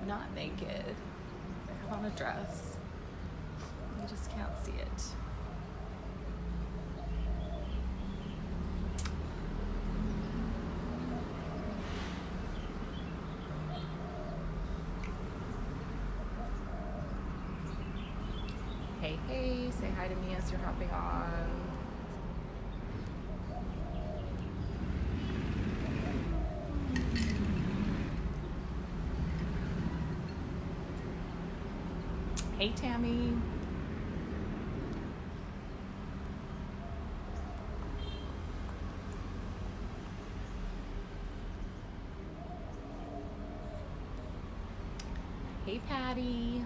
not naked. I have on a dress. You just can't see it. Hey, hey, say hi to me as you're hopping on. Hey, Tammy. Hey, Patty.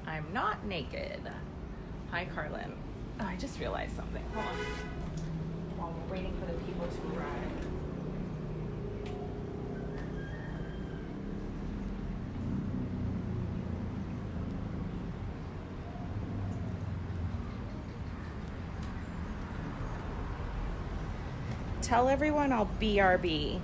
I'm not naked. Hi, Carlin. Oh, I just realized something. Hold on. While we're waiting for the people to arrive. Tell everyone I'll BRB.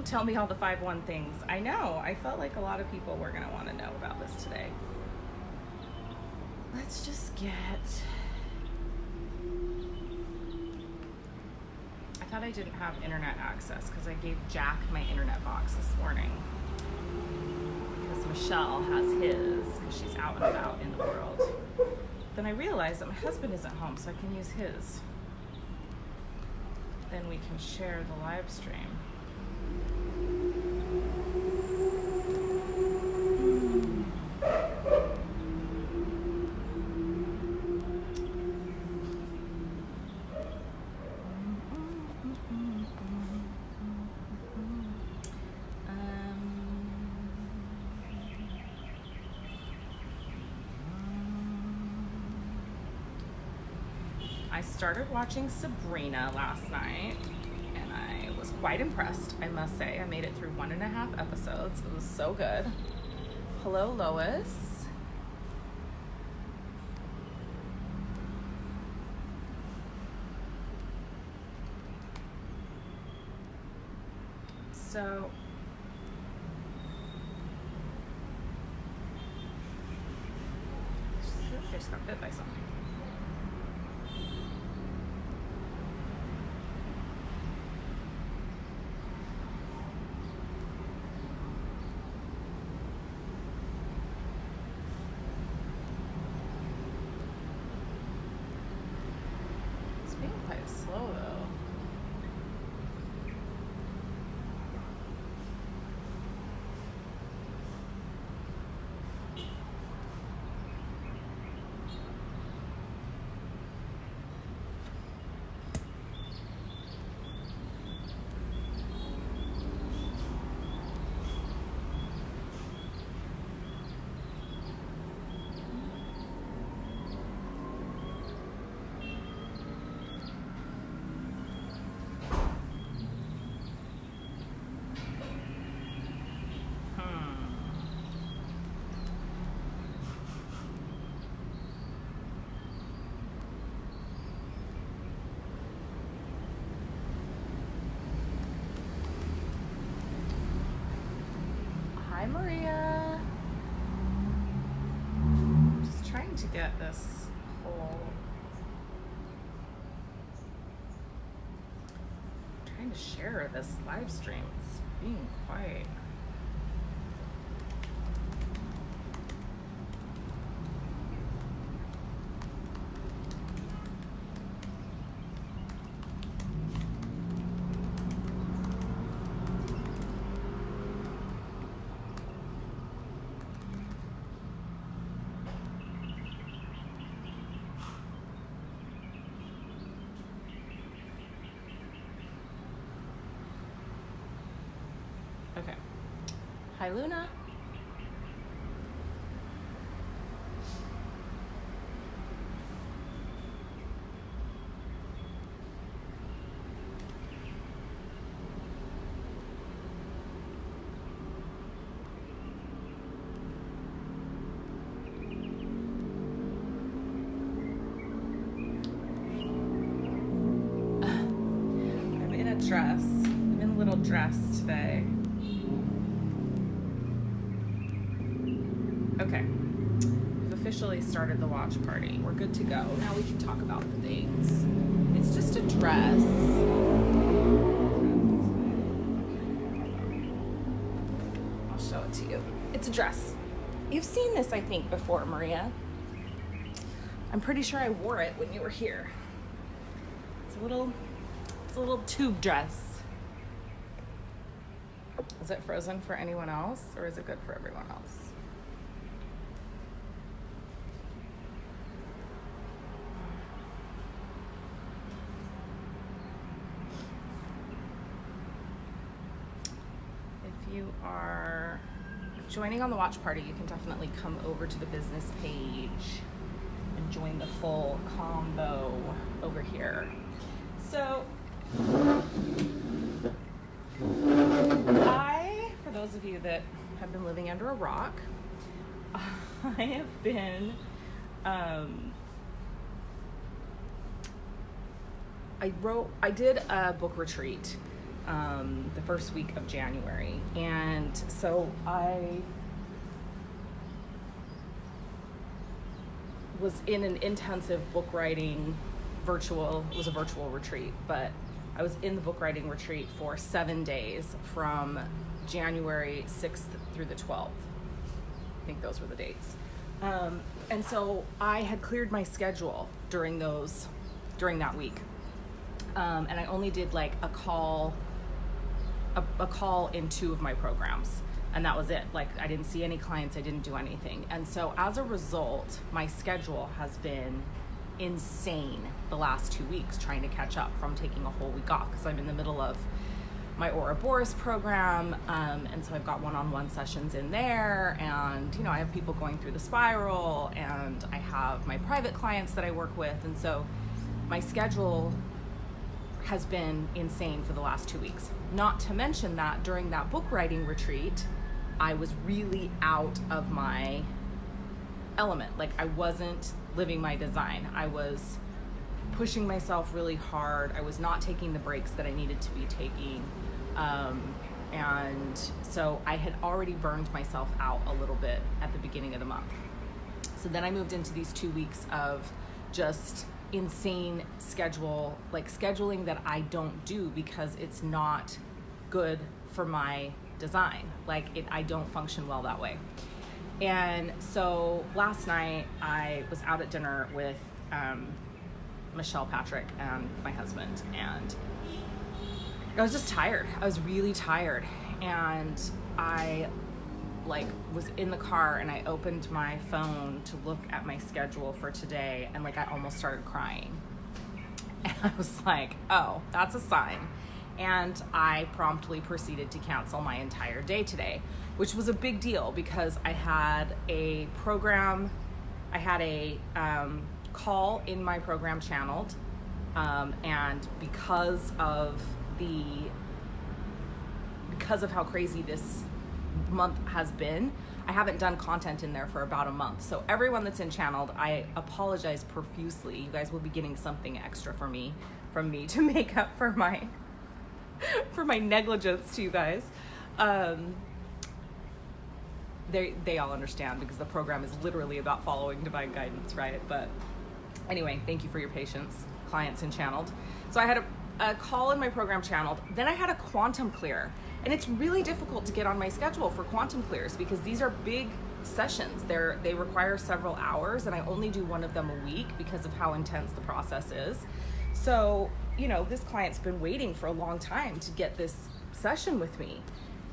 Tell me all the 5-1 things. I know. I felt like a lot of people were going to want to know about this today. Let's just get... I thought I didn't have internet access because I gave Jack my internet box this morning. Because Michelle has his because she's out and about in the world. Then I realized that my husband isn't home, so I can use his. Then we can share the live stream. I started watching Sabrina last night, and I was quite impressed, I must say. I made it through 1.5 episodes. It was so good. Hello, Lois. So, I just got bit by something. Slow though. Hi, Maria. I'm just trying to get this whole... I'm trying to share this live stream. It's being quite... Okay. Hi, Luna. I'm in a dress. I'm in a little dress today. Okay. We've officially started the watch party. We're good to go. Now we can talk about the things. It's just a dress. I'll show it to you. It's a dress. You've seen this, I think, before, Maria. I'm pretty sure I wore it when you were here. It's a little tube dress. Is it frozen for anyone else, or is it good for everyone else? If you are joining on the watch party, you can definitely come over to the business page and join the full combo over here. So, for those of you that have been living under a rock, I have been, I did a book retreat the first week of January, and so I was in an intensive book writing it was a virtual retreat, but I was in the book writing retreat for 7 days from January 6th through the 12th. I think those were the dates. And so I had cleared my schedule during that week. And I only did like a call in 2 of my programs, and that was it. Like, I didn't see any clients, I didn't do anything. And so as a result, my schedule has been insane the last 2 weeks trying to catch up from taking a whole week off, because I'm in the middle of my Ouroboros program, and so I've got one-on-one sessions in there, and I have people going through the spiral, and I have my private clients that I work with, and so my schedule has been insane for the last 2 weeks. Not to mention that during that book writing retreat, I was really out of my element. Like, I wasn't living my design. I was pushing myself really hard. I was not taking the breaks that I needed to be taking. And so I had already burned myself out a little bit at the beginning of the month. So then I moved into these 2 weeks of just insane scheduling that I don't do because it's not good for my design. I don't function well that way. And so last night I was out at dinner with Michelle Patrick and my husband, and I was just tired. I was really tired, and I was in the car and I opened my phone to look at my schedule for today, and I almost started crying. And I was like, oh, that's a sign. And I promptly proceeded to cancel my entire day today, which was a big deal because I had a call in my program channeled, and because of how crazy this month has been, I haven't done content in there for about a month. So everyone that's in channeled, I apologize profusely. You guys will be getting something extra from me to make up for my negligence to you guys. They all understand because the program is literally about following divine guidance, right? But anyway, thank you for your patience, clients in channeled. So I had a call in my program channeled. Then I had a quantum clear. And it's really difficult to get on my schedule for quantum clears because these are big sessions. They require several hours, and I only do one of them a week because of how intense the process is. So, this client's been waiting for a long time to get this session with me.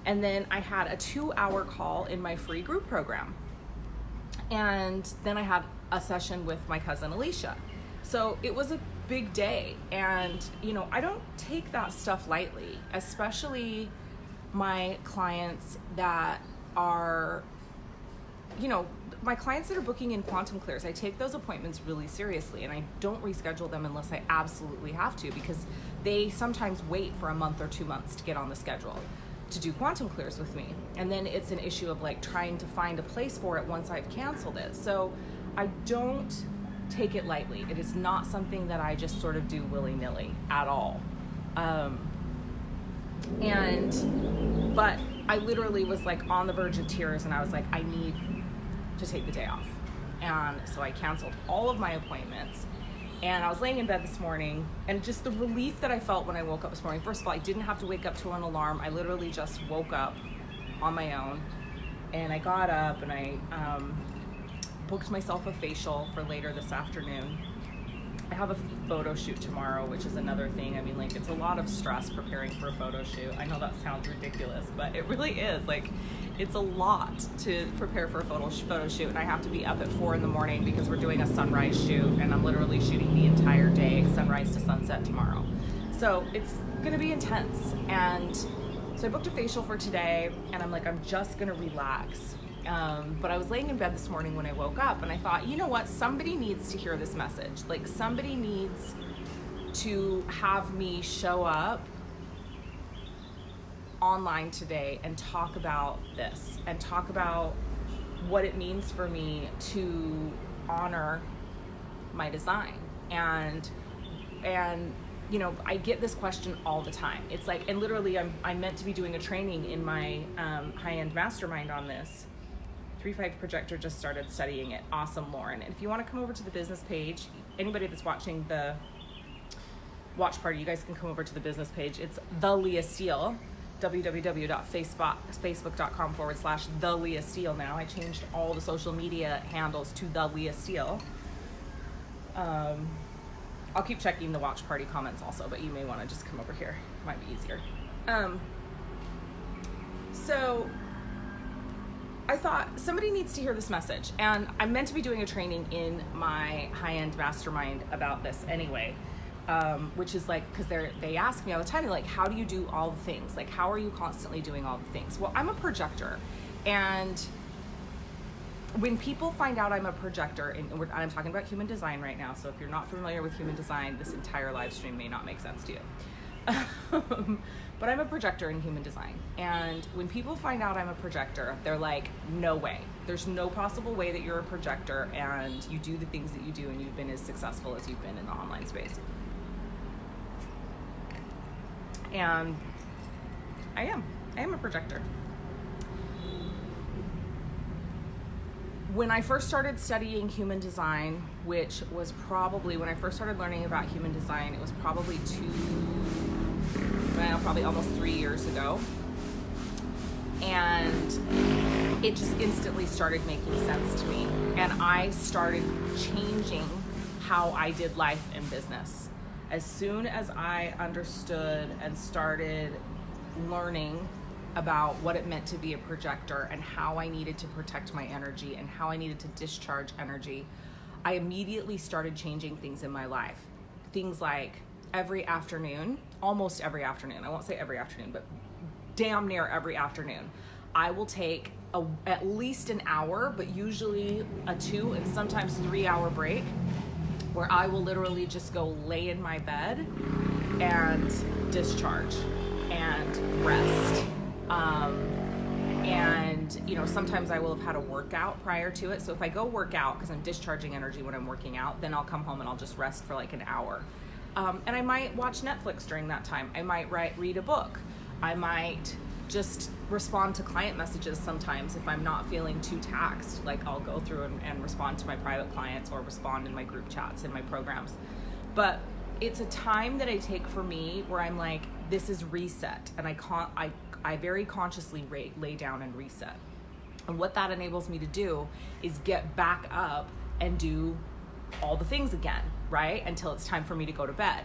And then I had a 2-hour call in my free group program. And then I had a session with my cousin Alicia. So it was a big day. And, I don't take that stuff lightly, especially my clients that are, my clients that are booking in quantum clears, I take those appointments really seriously, and I don't reschedule them unless I absolutely have to, because they sometimes wait for a month or 2 months to get on the schedule to do quantum clears with me. And then it's an issue of like trying to find a place for it once I've canceled it. So I don't take it lightly. It is not something that I just sort of do willy-nilly at all. But I literally was like on the verge of tears, and I was like, I need to take the day off. And so I canceled all of my appointments, and I was laying in bed this morning, and just the relief that I felt when I woke up this morning. First of all, I didn't have to wake up to an alarm. I literally just woke up on my own, and I got up and I booked myself a facial for later this afternoon. I have a photo shoot tomorrow, which is another thing. I mean, like, it's a lot of stress preparing for a photo shoot. I know that sounds ridiculous, but it really is. Like, it's a lot to prepare for a photo shoot, and I have to be up at 4 in the morning because we're doing a sunrise shoot, and I'm literally shooting the entire day, sunrise to sunset tomorrow. So it's gonna be intense. And so I booked a facial for today, and I'm like, I'm just gonna relax. But I was laying in bed this morning when I woke up, and I thought, you know what? Somebody needs to hear this message. Like, somebody needs to have me show up online today and talk about this, and talk about what it means for me to honor my design. And I get this question all the time. It's like, and literally I'm meant to be doing a training in my high-end mastermind on this. 3-5 Projector just started studying it. Awesome, Lauren. And if you want to come over to the business page, anybody that's watching the watch party, you guys can come over to the business page. It's the Leah Steele, www.facebook.com/the Leah Steele now. I changed all the social media handles to the Leah Steele. I'll keep checking the watch party comments also, but you may want to just come over here. Might be easier. So I thought somebody needs to hear this message, and I'm meant to be doing a training in my high-end mastermind about this anyway, which is like, because they ask me all the time, they're like, how do you do all the things? Like, how are you constantly doing all the things? Well, I'm a projector, and when people find out I'm a projector, and I'm talking about human design right now, so if you're not familiar with human design, this entire live stream may not make sense to you. But I'm a projector in human design, and when people find out I'm a projector, they're like, no way. There's no possible way that you're a projector and you do the things that you do and you've been as successful as you've been in the online space. And I am a projector. When I first started studying human design, which was probably, when I first started learning about human design, it was probably probably almost 3 years ago. And it just instantly started making sense to me. And I started changing how I did life and business. As soon as I understood and started learning about what it meant to be a projector and how I needed to protect my energy and how I needed to discharge energy, I immediately started changing things in my life. Things like every afternoon, almost every afternoon, I won't say every afternoon, but damn near every afternoon, I will take at least an hour, but usually a 2 and sometimes 3 hour break, where I will literally just go lay in my bed and discharge and rest. And sometimes I will have had a workout prior to it. So if I go work out, because I'm discharging energy when I'm working out, then I'll come home and I'll just rest for like an hour. And I might watch Netflix during that time. I might read a book. I might just respond to client messages sometimes if I'm not feeling too taxed. Like, I'll go through and respond to my private clients or respond in my group chats in my programs. But it's a time that I take for me where I'm like, this is reset, and I very consciously lay down and reset. And what that enables me to do is get back up and do all the things again, right? Until it's time for me to go to bed.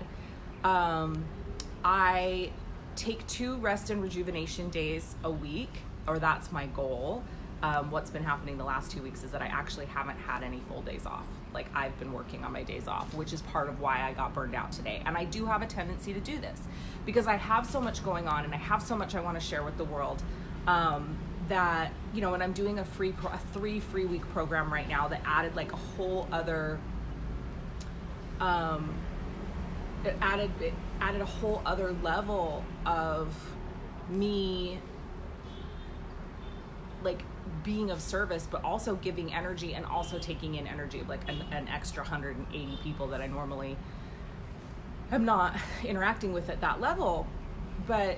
I take 2 rest and rejuvenation days a week, or that's my goal. What's been happening the last 2 weeks is that I actually haven't had any full days off. like I've been working on my days off, which is part of why I got burned out today. And I do have a tendency to do this because I have so much going on and I have so much I want to share with the world, that, you know, and I'm doing a 3 free week program right now that added like a whole other, it added a whole other level of me like being of service, but also giving energy and also taking in energy of like an extra 180 people that I normally am not interacting with at that level. But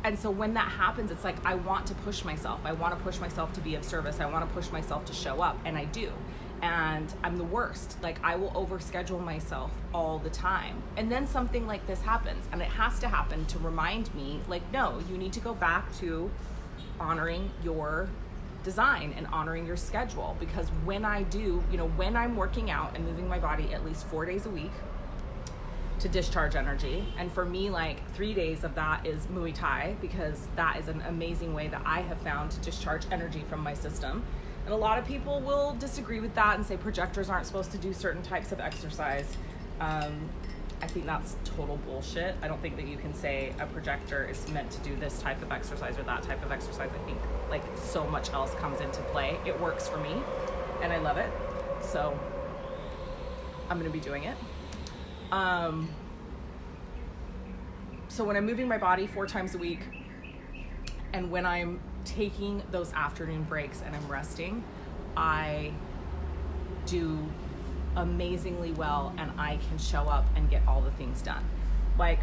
and so when that happens, it's like I want to push myself. I want to push myself to be of service. I want to push myself to show up, and I do. And I'm the worst. Like I will overschedule myself all the time. And then something like this happens, and it has to happen to remind me, like, no, you need to go back to honoring your design and honoring your schedule. Because when I do, you know, when I'm working out and moving my body at least 4 days a week to discharge energy, and for me, like 3 days of that is Muay Thai, because that is an amazing way that I have found to discharge energy from my system. And a lot of people will disagree with that and say projectors aren't supposed to do certain types of exercise. I think that's total bullshit. I don't think that you can say a projector is meant to do this type of exercise or that type of exercise. I think like so much else comes into play. It works for me and I love it. So I'm gonna be doing it. So when I'm moving my body 4 times a week, and when I'm taking those afternoon breaks and I'm resting, I do amazingly well, and I can show up and get all the things done. Like,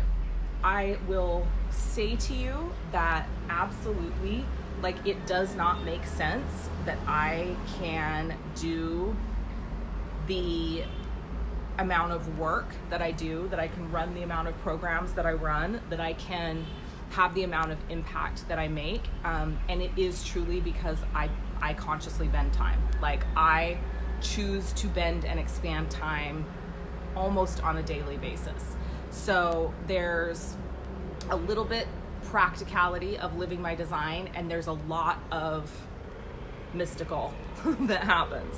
I will say to you that absolutely, like, it does not make sense that I can do the amount of work that I do, that I can run the amount of programs that I run, that I can have the amount of impact that I make. And it is truly because I consciously bend time. Like, I choose to bend and expand time almost on a daily basis. So there's a little bit practicality of living my design, and there's a lot of mystical that happens,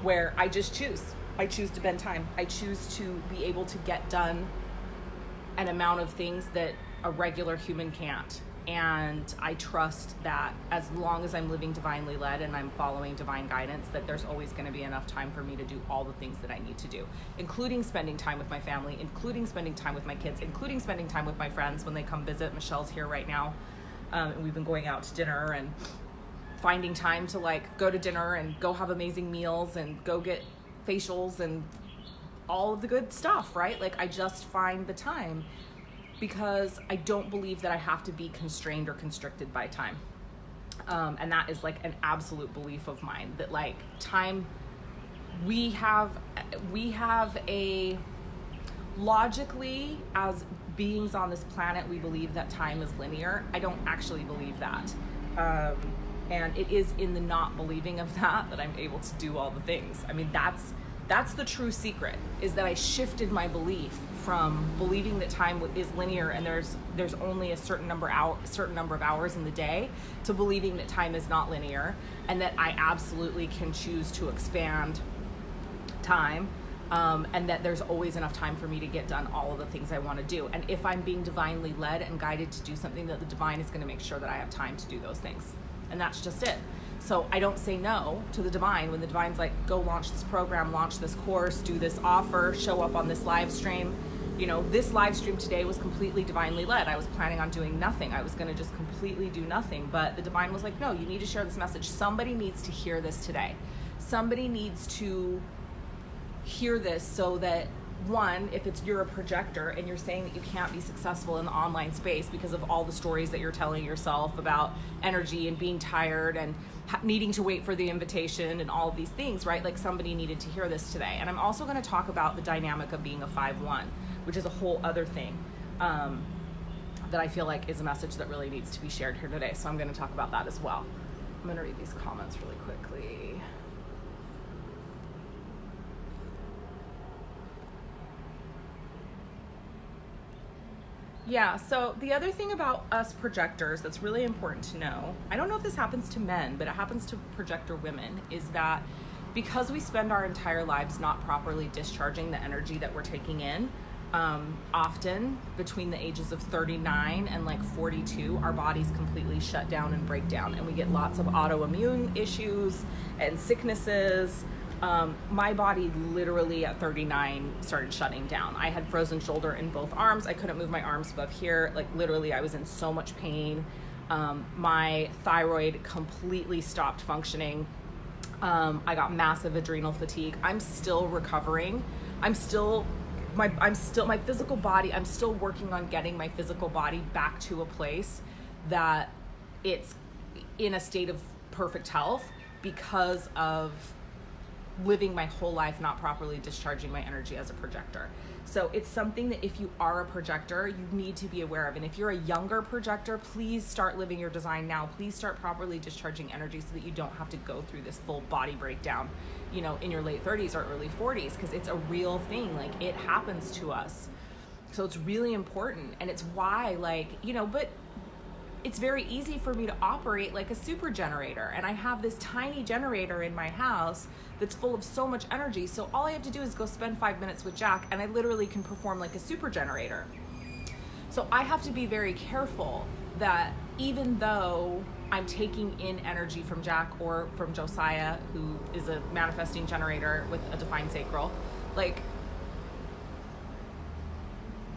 where I just choose. I choose to bend time. I choose to be able to get done an amount of things that a regular human can't. And I trust that as long as I'm living divinely led and I'm following divine guidance, that there's always going to be enough time for me to do all the things that I need to do, including spending time with my family, including spending time with my kids, including spending time with my friends when they come visit. Michelle's here right now. And we've been going out to dinner and finding time to like go to dinner and go have amazing meals and go get facials and all of the good stuff, right? Like, I just find the time, because I don't believe that I have to be constrained or constricted by time. And that is like an absolute belief of mine, that like time, we have a, logically, as beings on this planet, we believe that time is linear. I don't actually believe that. And it is in the not believing of that I'm able to do all the things. I mean, that's the true secret, is that I shifted my belief from believing that time is linear and there's only a certain number of hours in the day, to believing that time is not linear and that I absolutely can choose to expand time, and that there's always enough time for me to get done all of the things I want to do. And if I'm being divinely led and guided to do something, that the divine is going to make sure that I have time to do those things. And that's just it. So I don't say no to the divine when the divine's like, go launch this program, launch this course, do this offer, show up on this live stream. You know, this live stream today was completely divinely led. I was planning on doing nothing. I was going to just completely do nothing. But the divine was like, no, you need to share this message. Somebody needs to hear this today. Somebody needs to hear this, so that, one, if you're a projector and you're saying that you can't be successful in the online space because of all the stories that you're telling yourself about energy and being tired and needing to wait for the invitation and all of these things, right? Like, somebody needed to hear this today. And I'm also going to talk about the dynamic of being a 5-1, which is a whole other thing that I feel like is a message that really needs to be shared here today. So I'm going to talk about that as well. I'm going to read these comments really quickly. Yeah, so the other thing about us projectors that's really important to know, I don't know if this happens to men, but it happens to projector women, is that because we spend our entire lives not properly discharging the energy that we're taking in, often between the ages of 39 and like 42, our bodies completely shut down and break down, and we get lots of autoimmune issues and sicknesses. My body literally at 39 started shutting down. I had frozen shoulder in both arms. I couldn't move my arms above here. Like literally I was in so much pain. My thyroid completely stopped functioning. I got massive adrenal fatigue. I'm still recovering. My physical body, I'm still working on getting my physical body back to a place that it's in a state of perfect health because of living my whole life not properly discharging my energy as a projector. So it's something that if you are a projector, you need to be aware of. And if you're a younger projector, please start living your design now. Please start properly discharging energy so that you don't have to go through this full body breakdown, you know, in your late 30s or early 40s, because it's a real thing. Like, it happens to us. So it's really important. And it's why, like, you know, but it's very easy for me to operate like a super generator. And I have this tiny generator in my house that's full of so much energy. So all I have to do is go spend 5 minutes with Jack and I literally can perform like a super generator. So I have to be very careful that even though I'm taking in energy from Jack or from Josiah, who is a manifesting generator with a defined sacral, like,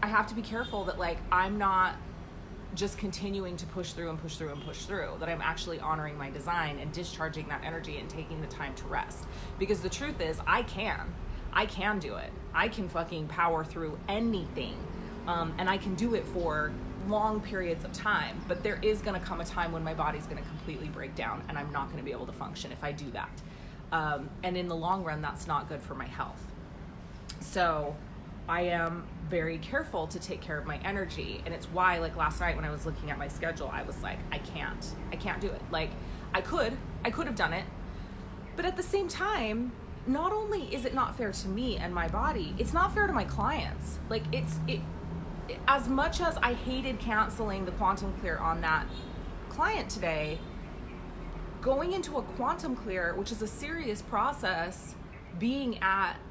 I have to be careful that, like, I'm not just continuing to push through and push through and push through, that I'm actually honoring my design and discharging that energy and taking the time to rest. Because the truth is, I can do it. I can fucking power through anything. And I can do it for long periods of time, but there is gonna come a time when my body's gonna completely break down and I'm not gonna be able to function if I do that. And in the long run, that's not good for my health. So I am very careful to take care of my energy. And it's why, like, last night when I was looking at my schedule, I was like, I can't do it. Like, I could have done it, but at the same time, not only is it not fair to me and my body, it's not fair to my clients. Like, as much as I hated canceling the quantum clear on that client today, going into a quantum clear, which is a serious process, being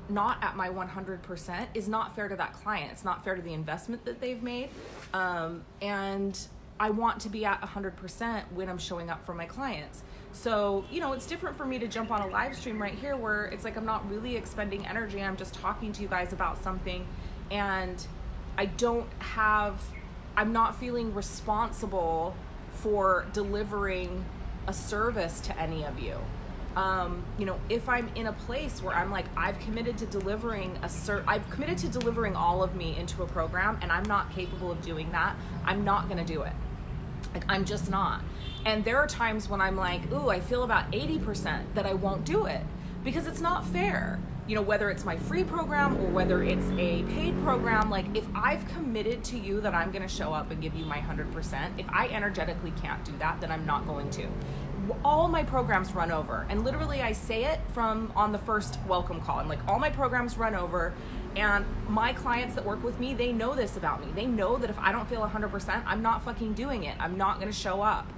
not at my 100% is not fair to that client. It's not fair to the investment that they've made. And I want to be at 100% when I'm showing up for my clients. So, you know, it's different for me to jump on a live stream right here where it's like I'm not really expending energy. I'm just talking to you guys about something, and I'm not feeling responsible for delivering a service to any of you. You know, if I'm in a place where I'm like, I've committed to delivering all of me into a program and I'm not capable of doing that, I'm not going to do it. Like, I'm just not. And there are times when I'm like, ooh, I feel about 80% that I won't do it because it's not fair. You know, whether it's my free program or whether it's a paid program, like, if I've committed to you that I'm going to show up and give you my 100%, if I energetically can't do that, then I'm not going to. All my programs run over, and literally I say it from on the first welcome call. I'm like, all my programs run over, and my clients that work with me, they know this about me. They know that if I don't feel 100%, I'm not fucking doing it. I'm not going to show up.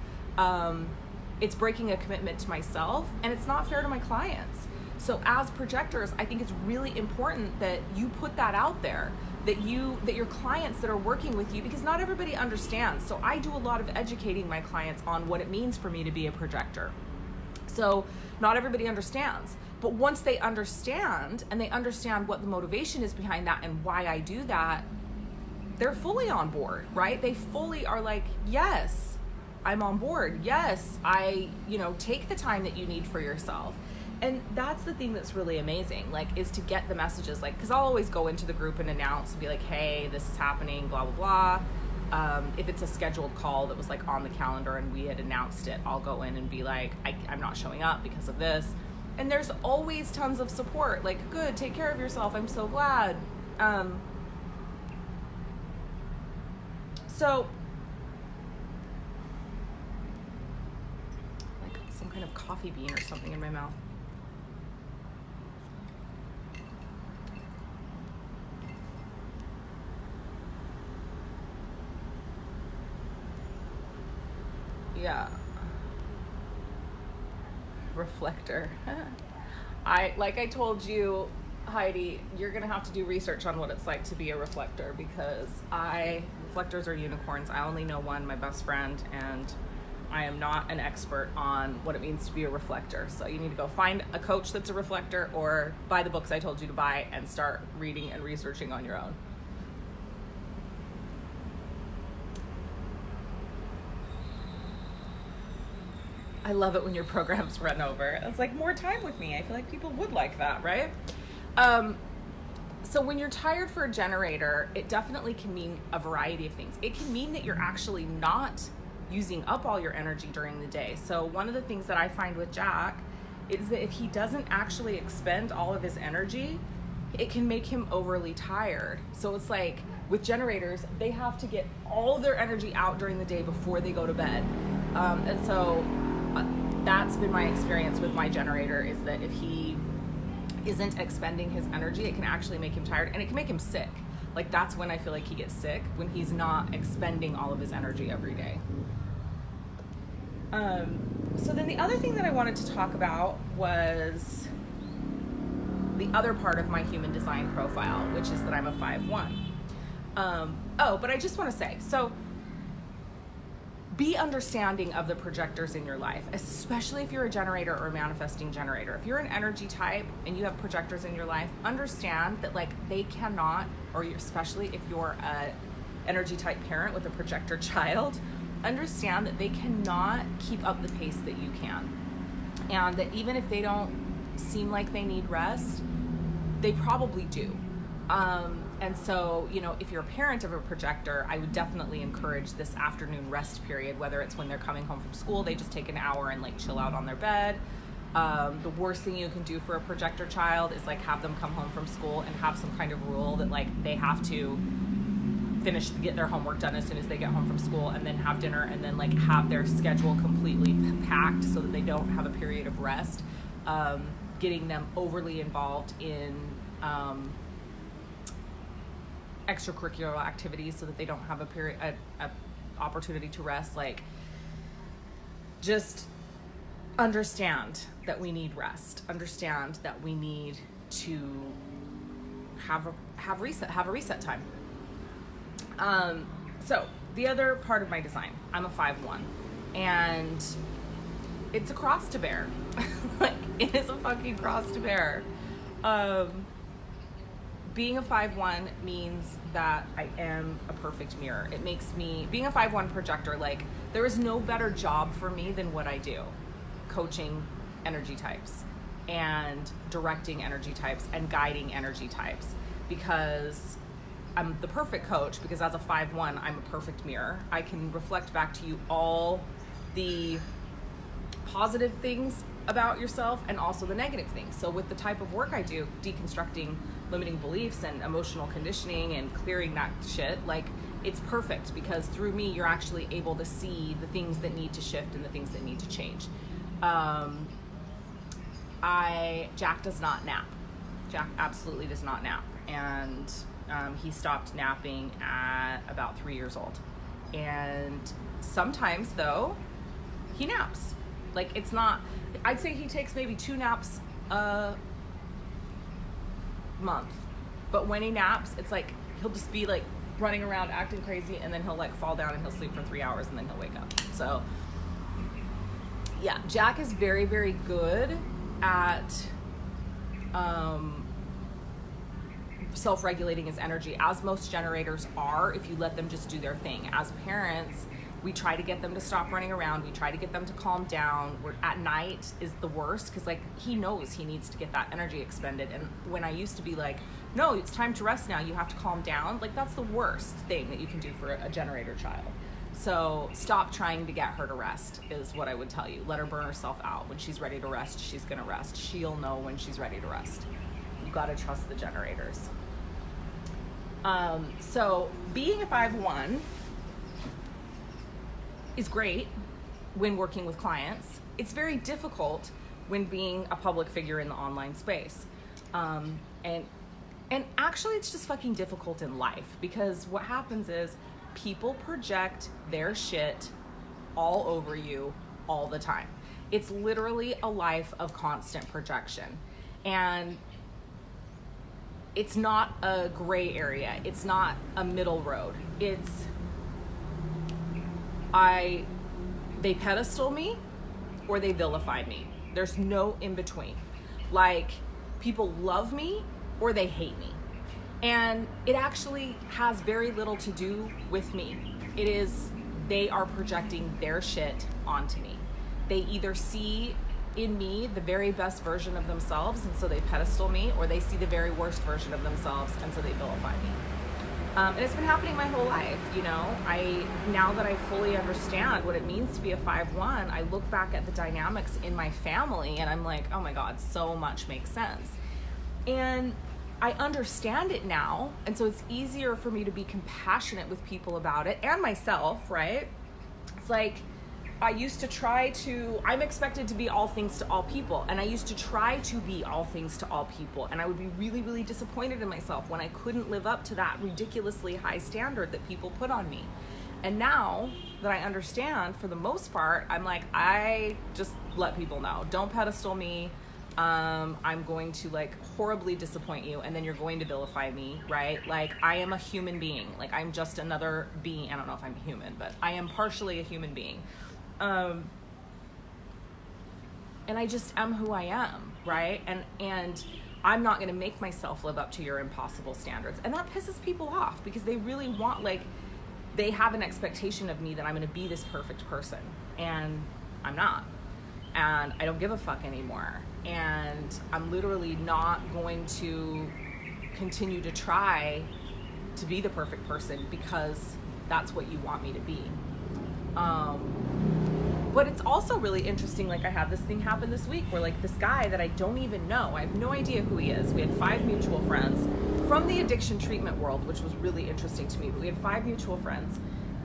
It's breaking a commitment to myself, and it's not fair to my clients. So as projectors, I think it's really important that you put that out there, that your clients that are working with you, because not everybody understands. So I do a lot of educating my clients on what it means for me to be a projector. So not everybody understands, but once they understand, and they understand what the motivation is behind that and why I do that, they're fully on board, right? They fully are like, yes, I'm on board. Yes, take the time that you need for yourself. And that's the thing that's really amazing, like, is to get the messages, like, because I'll always go into the group and announce and be like, hey, this is happening, blah, blah, blah. If it's a scheduled call that was like on the calendar and we had announced it, I'll go in and be like, I'm not showing up because of this. And there's always tons of support, like, good, take care of yourself, I'm so glad. So, like some kind of coffee bean or something in my mouth. Yeah. Reflector. Like I told you, Heidi, you're gonna have to do research on what it's like to be a reflector, because reflectors are unicorns. I only know one, my best friend, and I am not an expert on what it means to be a reflector. So you need to go find a coach that's a reflector, or buy the books I told you to buy and start reading and researching on your own. I love it when your programs run over. It's like more time with me. I feel like people would like that, right? So when you're tired for a generator, it definitely can mean a variety of things. It can mean that you're actually not using up all your energy during the day. So one of the things that I find with Jack is that if he doesn't actually expend all of his energy, it can make him overly tired. So it's like with generators, they have to get all their energy out during the day before they go to bed. And so that's been my experience with my generator, is that if he isn't expending his energy, it can actually make him tired, and it can make him sick. Like, that's when I feel like he gets sick, when he's not expending all of his energy every day. So then the other thing that I wanted to talk about was the other part of my human design profile, which is that I'm a 5/1. But I just want to say, so be understanding of the projectors in your life, especially if you're a generator or a manifesting generator. If you're an energy type and you have projectors in your life, understand that like they cannot, or especially if you're a energy type parent with a projector child, understand that they cannot keep up the pace that you can. And that even if they don't seem like they need rest, they probably do. And so, you know, if you're a parent of a projector, I would definitely encourage this afternoon rest period, whether it's when they're coming home from school, they just take an hour and like chill out on their bed. The worst thing you can do for a projector child is like have them come home from school and have some kind of rule that like they have to get their homework done as soon as they get home from school, and then have dinner, and then like have their schedule completely packed so that they don't have a period of rest. Getting them overly involved in extracurricular activities so that they don't have a opportunity to rest. Like, just understand that we need rest. Understand that we need to have a reset time. So the other part of my design, I'm a 5/1, and it's a cross to bear. Like, it is a fucking cross to bear. Being a 5/1 means that I am a perfect mirror. It makes me, being a 5/1 projector, like, there is no better job for me than what I do. Coaching energy types and directing energy types and guiding energy types, because I'm the perfect coach, because as a 5/1, I'm a perfect mirror. I can reflect back to you all the positive things about yourself and also the negative things. So with the type of work I do, deconstructing limiting beliefs and emotional conditioning and clearing that shit, like, it's perfect, because through me you're actually able to see the things that need to shift and the things that need to change. Jack does not nap. Jack absolutely does not nap, and he stopped napping at about 3 years old. And sometimes though, he naps. Like, it's not, I'd say he takes maybe 2 naps a month. But when he naps, it's like he'll just be like running around acting crazy, and then he'll like fall down and he'll sleep for 3 hours, and then he'll wake up. So yeah, Jack is very, very good at self-regulating his energy, as most generators are, if you let them just do their thing. As parents, we try to get them to stop running around. We try to get them to calm down. At night is the worst, because like he knows he needs to get that energy expended. And when I used to be like, no, it's time to rest now, you have to calm down, like, that's the worst thing that you can do for a generator child. So stop trying to get her to rest is what I would tell you. Let her burn herself out. When she's ready to rest, she's gonna rest. She'll know when she's ready to rest. You gotta trust the generators. So being a 5/1 is great when working with clients. It's very difficult when being a public figure in the online space. And actually it's just fucking difficult in life, because what happens is people project their shit all over you all the time. It's literally a life of constant projection. And it's not a gray area. It's not a middle road. They pedestal me or they vilify me. There's no in between. Like, people love me or they hate me. And it actually has very little to do with me. They are projecting their shit onto me. They either see in me the very best version of themselves, and so they pedestal me, or they see the very worst version of themselves, and so they vilify me. And it's been happening my whole life, you know. Now that I fully understand what it means to be a 5'1", I look back at the dynamics in my family, and I'm like, oh my God, so much makes sense. And I understand it now, and so it's easier for me to be compassionate with people about it, and myself, right? It's like, I'm expected to be all things to all people, and I used to try to be all things to all people, and I would be really, really disappointed in myself when I couldn't live up to that ridiculously high standard that people put on me. And now that I understand, for the most part, I'm like, I just let people know, don't pedestal me. I'm going to like horribly disappoint you, and then you're going to vilify me, right? Like, I am a human being. Like, I'm just another being. I don't know if I'm human, but I am partially a human being. And I just am who I am, right? And I'm not going to make myself live up to your impossible standards. And that pisses people off, because they really want, like, they have an expectation of me that I'm going to be this perfect person, and I'm not. And I don't give a fuck anymore. And I'm literally not going to continue to try to be the perfect person because that's what you want me to be. But it's also really interesting, like, I had this thing happen this week where, like, this guy that I don't even know, I have no idea who he is. We had 5 mutual friends from the addiction treatment world, which was really interesting to me, but we had 5 mutual friends.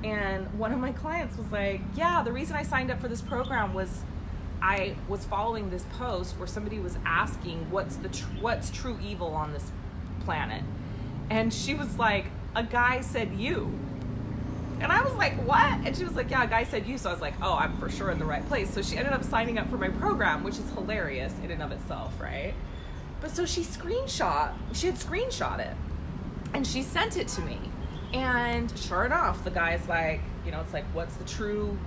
And one of my clients was like, yeah, the reason I signed up for this program was I was following this post where somebody was asking what's true evil on this planet. And she was like, a guy said you. And I was like, what? And she was like, yeah, a guy said you. So I was like, oh, I'm for sure in the right place. So she ended up signing up for my program, which is hilarious in and of itself, right? But so she had screenshot it, and she sent it to me. And sure enough, the guy's like, you know, it's like, what's true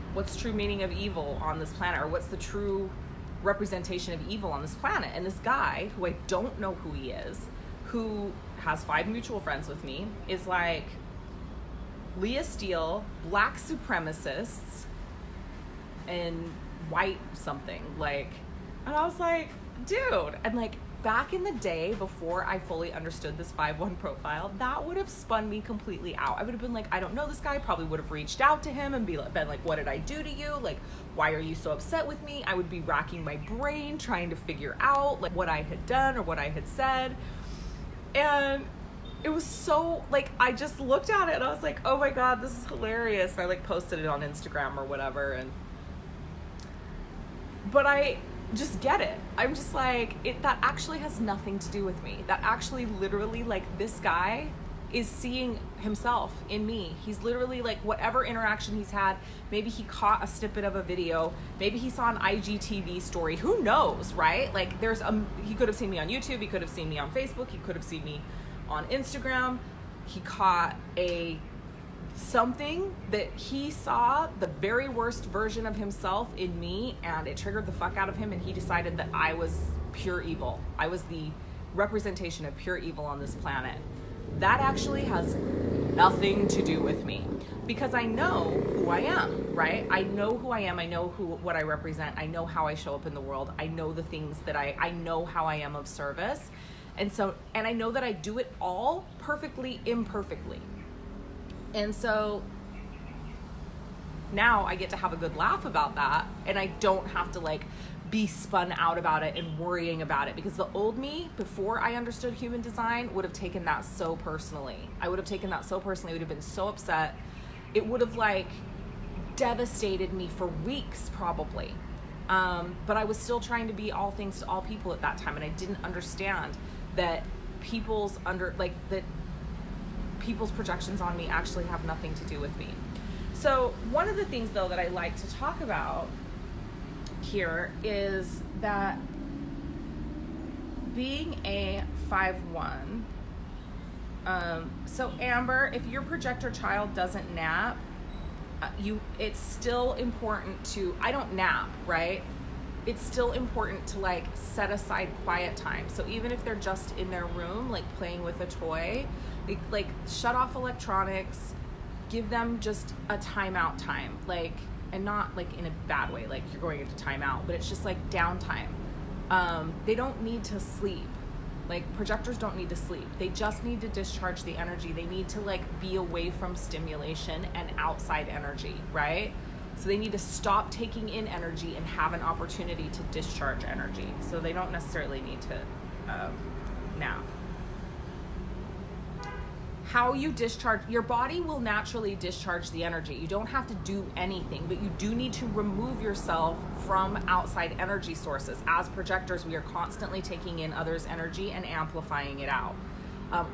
meaning of evil on this planet? Or what's the true representation of evil on this planet? And this guy, who I don't know who he is, who has 5 mutual friends with me, is like, Leah, Steele, black supremacists, and white something, like, and I was like, dude, and like, back in the day, before I fully understood this 5'1" profile, that would have spun me completely out. I would have been like, I don't know this guy, probably would have reached out to him and been like, what did I do to you? Like, why are you so upset with me? I would be racking my brain trying to figure out like what I had done or what I had said. And it was so, like, I just looked at it and I was like, oh my God, this is hilarious. And I like posted it on Instagram or whatever. But I just get it. I'm just like, that actually has nothing to do with me. That actually literally, like, this guy is seeing himself in me. He's literally like, whatever interaction he's had, maybe he caught a snippet of a video, maybe he saw an IGTV story, who knows, right? Like, he could have seen me on YouTube, he could have seen me on Facebook, he could have seen me on Instagram. He caught something that he saw the very worst version of himself in me, and it triggered the fuck out of him, and he decided that I was pure evil. I was the representation of pure evil on this planet. That actually has nothing to do with me, because I know who I am, right? I know who I am. I know what I represent. I know how I show up in the world. I know the things that I know how I am of service. And I know that I do it all perfectly, imperfectly. And so now I get to have a good laugh about that, and I don't have to like be spun out about it and worrying about it, because the old me, before I understood human design, would have taken that so personally. I would have taken that so personally. I would have been so upset. It would have like devastated me for weeks probably. But I was still trying to be all things to all people at that time, and I didn't understand that people's projections on me actually have nothing to do with me. So one of the things though that I like to talk about here is that being a 5/1, so Amber, if your projector child doesn't nap, it's still important to, I don't nap, right? It's still important to like set aside quiet time. So even if they're just in their room, like playing with a toy, like shut off electronics, give them just a timeout time, like, and not like in a bad way, like you're going into timeout, but it's just like downtime. They don't need to sleep. Like projectors don't need to sleep. They just need to discharge the energy. They need to like be away from stimulation and outside energy, right? So they need to stop taking in energy and have an opportunity to discharge energy. So they don't necessarily need to nap. How you discharge, your body will naturally discharge the energy. You don't have to do anything, but you do need to remove yourself from outside energy sources. As projectors, we are constantly taking in others' energy and amplifying it out.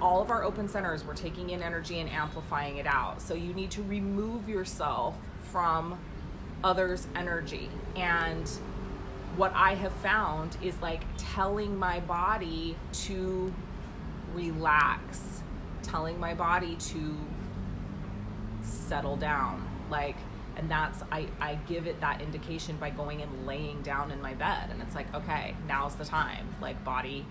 All of our open centers, we're taking in energy and amplifying it out. So you need to remove yourself from others' energy. And what I have found is like telling my body to relax, telling my body to settle down, like, and that's, I give it that indication by going and laying down in my bed, and it's like, okay, now's the time, like, body,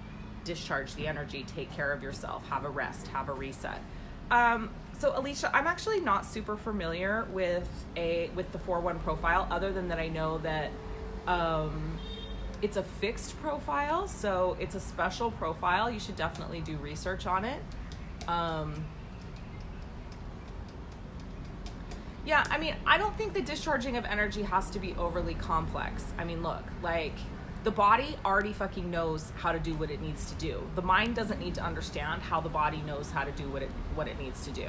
discharge the energy, take care of yourself, have a rest, have a reset. So Alicia, I'm actually not super familiar with the 4/1 profile, other than that I know that it's a fixed profile, so it's a special profile. You should definitely do research on it. Yeah, I mean, I don't think the discharging of energy has to be overly complex. I mean, look, like, the body already fucking knows how to do what it needs to do. The mind doesn't need to understand how the body knows how to do what it needs to do.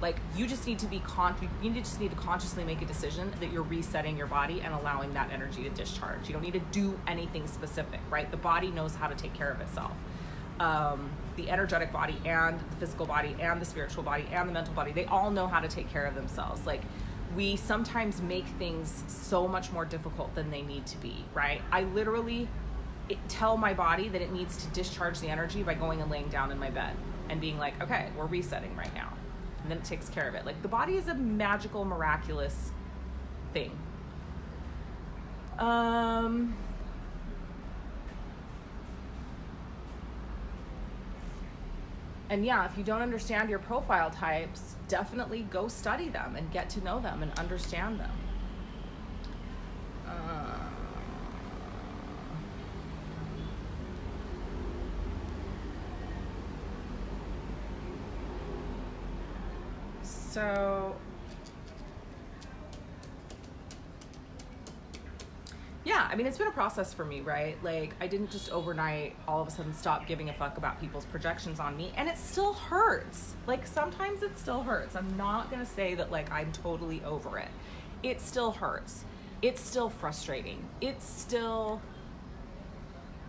Like, you just need to consciously make a decision that you're resetting your body and allowing that energy to discharge. You don't need to do anything specific, right? The body knows how to take care of itself. The energetic body and the physical body and the spiritual body and the mental body, they all know how to take care of themselves. Like, we sometimes make things so much more difficult than they need to be, right? I literally tell my body that it needs to discharge the energy by going and laying down in my bed and being like, okay, we're resetting right now. And then it takes care of it. Like, the body is a magical, miraculous thing. And yeah, if you don't understand your profile types, definitely go study them and get to know them and understand them. So yeah, I mean, it's been a process for me, right? Like, I didn't just overnight all of a sudden stop giving a fuck about people's projections on me, and it still hurts. Like, sometimes it still hurts. I'm not gonna say that, like, I'm totally over it. It still hurts. It's still frustrating. It's still,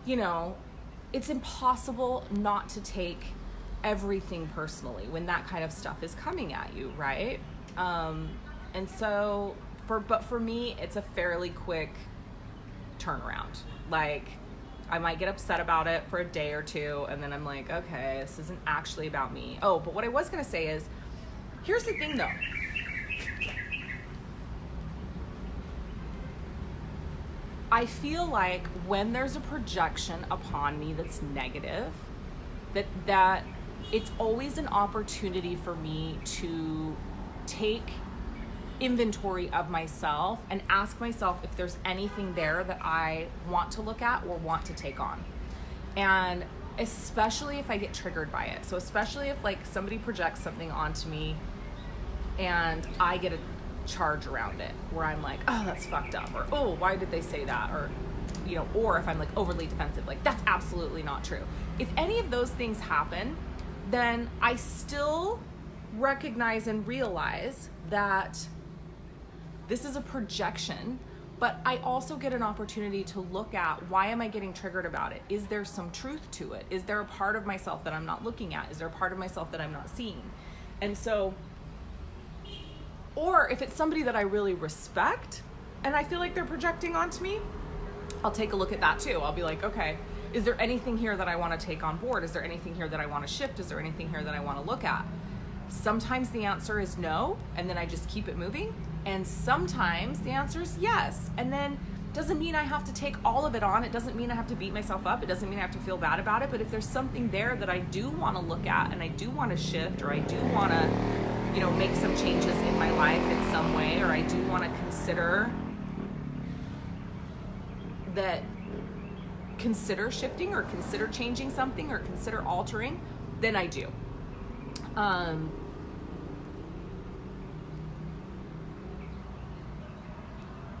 you know, it's impossible not to take everything personally when that kind of stuff is coming at you, right? And so, but for me, it's a fairly quick turnaround. Like, I might get upset about it for a day or two, and then I'm like, okay, this isn't actually about me. Oh, but what I was gonna say is, here's the thing though. I feel like when there's a projection upon me that's negative, that it's always an opportunity for me to take inventory of myself and ask myself if there's anything there that I want to look at or want to take on. And especially if I get triggered by it. So especially if, like, somebody projects something onto me and I get a charge around it where I'm like, oh, that's fucked up, or oh, why did they say that, or, you know, or if I'm like overly defensive, like, that's absolutely not true. If any of those things happen, then I still recognize and realize that this is a projection, but I also get an opportunity to look at, why am I getting triggered about it? Is there some truth to it? Is there a part of myself that I'm not looking at? Is there a part of myself that I'm not seeing? And so Or if it's somebody that I really respect and I feel like they're projecting onto me, I'll take a look at that too. I'll be like, okay, is there anything here that I want to take on board? Is there anything here that I want to shift? Is there anything here that I want to look at? Sometimes the answer is no, and then I just keep it moving. And sometimes the answer is yes. And then doesn't mean I have to take all of it on. It doesn't mean I have to beat myself up. It doesn't mean I have to feel bad about it. But if there's something there that I do want to look at and I do want to shift, or I do want to, make some changes in my life in some way, or I do want to consider shifting or consider changing something or consider altering, then I do.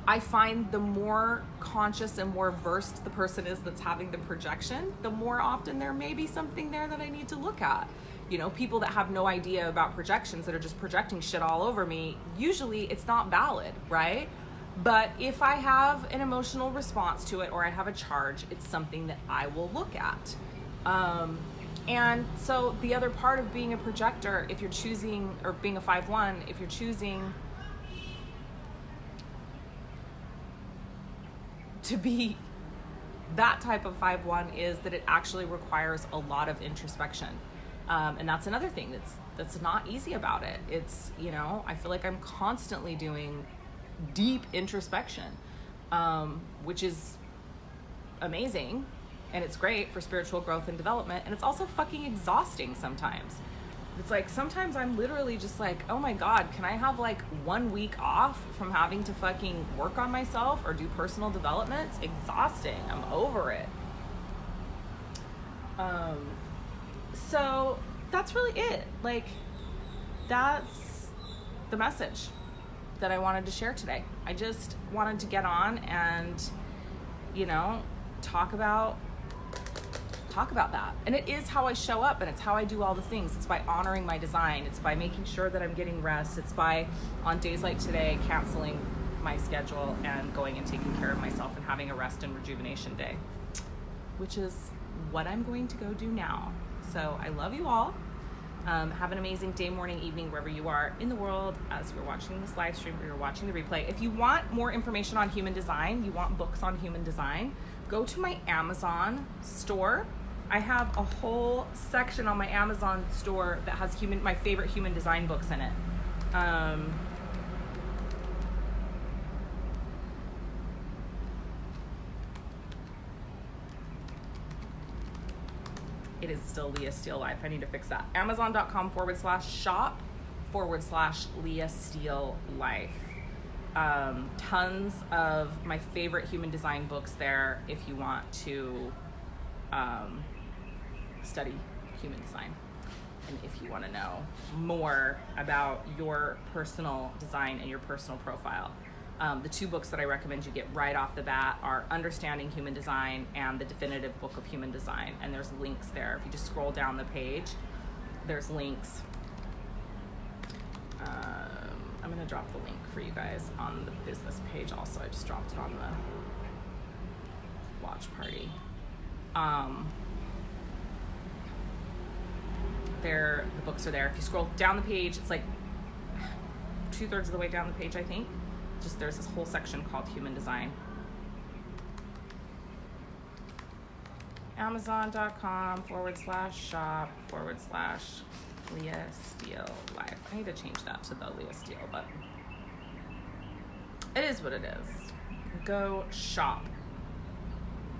I find the more conscious and more versed the person is that's having the projection, the more often there may be something there that I need to look at. People that have no idea about projections, that are just projecting shit all over me, usually it's not valid, right? But if I have an emotional response to it, or I have a charge, it's something that I will look at. And so the other part of being a projector, if you're choosing, or being a 5-1, if you're choosing to be that type of 5-1, is that it actually requires a lot of introspection. And that's another thing that's not easy about it. It's, I feel like I'm constantly doing deep introspection, which is amazing, and it's great for spiritual growth and development, and it's also fucking exhausting sometimes. It's like, sometimes I'm literally just like, oh my God, can I have like 1 week off from having to fucking work on myself or do personal development? It's exhausting. I'm over it. So that's really it. Like, that's the message that I wanted to share today. I just wanted to get on and, talk about that. And it is how I show up, and it's how I do all the things. It's by honoring my design. It's by making sure that I'm getting rest. It's by, on days like today, canceling my schedule and going and taking care of myself and having a rest and rejuvenation day, which is what I'm going to go do now. So I love you all. Have an amazing day, morning, evening, wherever you are in the world as you're watching this live stream or you're watching the replay. If you want more information on human design, you want books on human design, go to my Amazon store. I have a whole section on my Amazon store that has my favorite human design books in it. It is still Leah Steele Life. I need to fix that. Amazon.com/shop/Leah Steele Life. Tons of my favorite human design books there if you want to study human design, and if you want to know more about your personal design and your personal profile. The 2 books that I recommend you get right off the bat are Understanding Human Design and The Definitive Book of Human Design. And there's links there. If you just scroll down the page, there's links. I'm going to drop the link for you guys on the business page also. I just dropped it on the watch party. The books are there. If you scroll down the page, it's like 2/3 of the way down the page, I think. There's this whole section called Human Design. Amazon.com/shop/Leah Steele Life. I need to change that to the Leah Steele, but it is what it is. Go shop.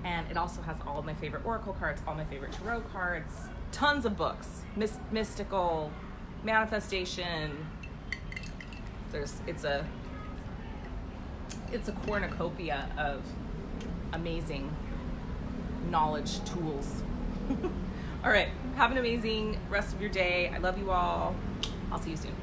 And it also has all of my favorite oracle cards, all my favorite tarot cards, tons of books, mystical, manifestation. It's a cornucopia of amazing knowledge tools. All right, have an amazing rest of your day. I love you all. I'll see you soon.